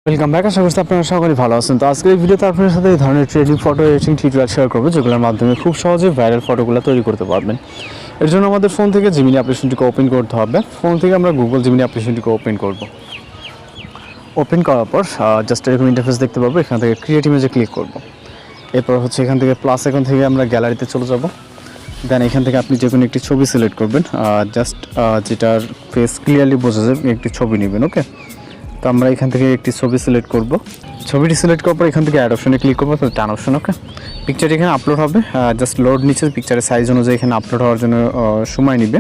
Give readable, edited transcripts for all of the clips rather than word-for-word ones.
Welcome back. আশা করছি আপনারা সকলেই ভালো আছেন। তো আজকের এই ভিডিওতে আপনাদের সাথে এই ধরনের trading photo editing tutorial share করবো, যেগুলোর মাধ্যমে খুব সহজে ভাইরাল ফটোগুলো তৈরি করতে পারবেন। এর জন্য আমাদের ফোন থেকে জিমিনি অ্যাপ্লিকেশনটিকে ওপেন করতে হবে। ফোন থেকে আমরা গুগল জিমিনি অ্যাপ্লিকেশনটিকে ওপেন করব। ওপেন করার পর জাস্ট এরকম ইন্টারফেস দেখতে পাবো। এখান থেকে ক্রিয়েট ইমেজে ক্লিক করব। এরপর হচ্ছে এখান থেকে প্লাস আইকন থেকে আমরা গ্যালারিতে চলে যাব। দেন এখান থেকে আপনি যে কোনো একটি ছবি সিলেক্ট করবেন, জাস্ট যেটার ফেস ক্লিয়ারলি বোঝা যায় একটি ছবি নেবেন। ওকে, তো আমরা এখান থেকে একটি ছবি সিলেক্ট করব। ছবিটি সিলেক্ট করার পর এখান থেকে অ্যাড অপশনে ক্লিক করবো, তাহলে টান অপশন। ওকে, পিকচার এখানে আপলোড হবে, জাস্ট লোড নিচ্ছে। পিকচারের সাইজ অনুযায়ী এখানে আপলোড হওয়ার জন্য সময় নেবে।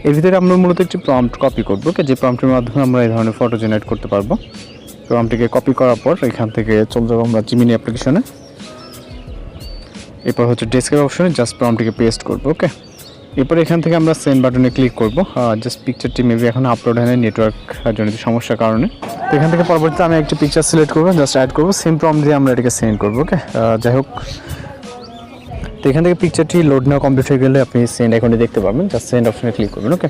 এর ভিতরে আমরা মূলত একটি প্রম্পট কপি করবো, যে প্রম্পটের মাধ্যমে আমরা এই ধরনের ফটো জেনারেট করতে পারবো। প্রম্পটটিকে কপি করার পর এখান থেকে চলে যাবো আমরা জিমিনি অ্যাপ্লিকেশনে। এরপর হচ্ছে ডেস্কটপ অপশনে জাস্ট প্রম্পটটিকে পেস্ট করবো। ওকে, এরপর এখান থেকে আমরা সেন্ড বাটনে ক্লিক করব। জাস্ট পিকচারটি মেবি এখন আপলোড হয় না নেটওয়ার্ক জনিত সমস্যার কারণে। তো এখান থেকে পরবর্তীতে আমি একটি পিকচার সিলেক্ট করবো, জাস্ট অ্যাড করবো, সেম প্রম্পট দিয়ে আমরা এটাকে সেন্ড করবো। ওকে, যাই হোক, তো এখান থেকে পিকচারটি লোড নেওয়া কমপ্লিট হয়ে গেলে আপনি সেন্ড আইকনটি দেখতে পাবেন, জাস্ট সেন্ড অপশনে ক্লিক করবেন। ওকে,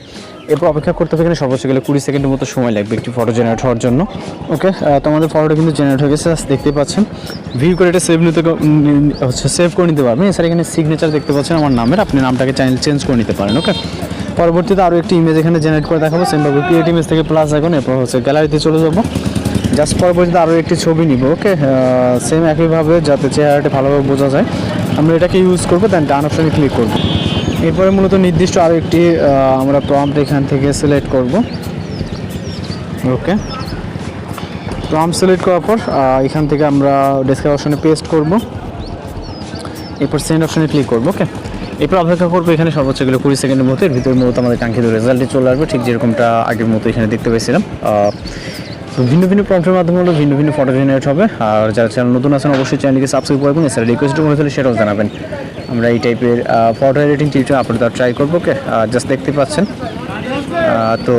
এরপর অপেক্ষা করতে হবে। এখানে সর্বোচ্চ গেলে 20 সেকেন্ডের মতো সময় লাগবে একটি ফটো জেনারেট হওয়ার জন্য। ওকে, তো আমাদের ফটোটা কিন্তু জেনারেট হয়ে গেছে, জাস্ট দেখতে পাচ্ছেন। ভিউ করে এটা সেভ করে নিতে পারবেন। এছাড়া এখানে সিগনেচার দেখতে পাচ্ছেন আমার নামের, আপনি নামটাকে চেঞ্জ করে নিতে পারেন। ওকে, পরবর্তীতে আরও একটি ইমেজ এখানে জেনারেট করে দেখাবো। সেমভাবে ক্রিয়েট ইমেজ থেকে প্লাস আইকন, এরপর হচ্ছে গ্যালারিতে চলে যাবো। জাস্ট পরবর্তীতে আরও একটি ছবি নিব। ওকে, সেম একইভাবে যাতে চেহারাটা ভালোভাবে বোঝা যায় আমরা এটাকে ইউজ করবো। দেন ডান অপশনে ক্লিক করব। এরপরে মূলত নির্দিষ্ট আরও একটি আমরা প্রম্পট এখান থেকে সিলেক্ট করব। ওকে, প্রম্পট সিলেক্ট করার পর এখান থেকে আমরা ডেসক্রিপশন অপশনে পেস্ট করব। এরপর সেন্ড অপশনে ক্লিক করব। ওকে, এরপর অপেক্ষা করবো এখানে সর্বোচ্চ গেলে 20 সেকেন্ডের মতো। এর ভিতরে মূলত আমাদের কাঙ্ক্ষিত রেজাল্টটি চলে আসবে, ঠিক যেরকমটা আগের মতো এখানে দেখতে পেয়েছিলাম। তো ভিন্ন ভিন্ন প্রম্পটের মাধ্যমে হলো ভিন্ন ভিন্ন ফটো জেনারেট হবে। আর যারা চ্যানেল নতুন আছেন অবশ্যই চ্যানেলকে সাবস্ক্রাইব করবেন। এছাড়া রিকোয়েস্ট করে হলে সেটাও জানাবেন। আমরা এই টাইপের ফটো এডিটিং টিউটোরিয়াল আপলোড দেওয়ার ট্রাই করবো। ওকে, জাস্ট দেখতে পাচ্ছেন। তো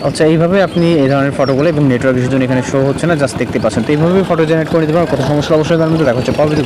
আচ্ছা, এইভাবে আপনি এই ধরনের ফটোগুলো এবং নেটওয়ার্ক ইস্যুর জন্য এখানে শো হচ্ছে না, জাস্ট দেখতে পাচ্ছেন। তো এইভাবে ফটো জেনারেট করে নিতে পারেন। কত সমস্যা অবশ্যই তার মধ্যে দেখা হচ্ছে পরবর্তী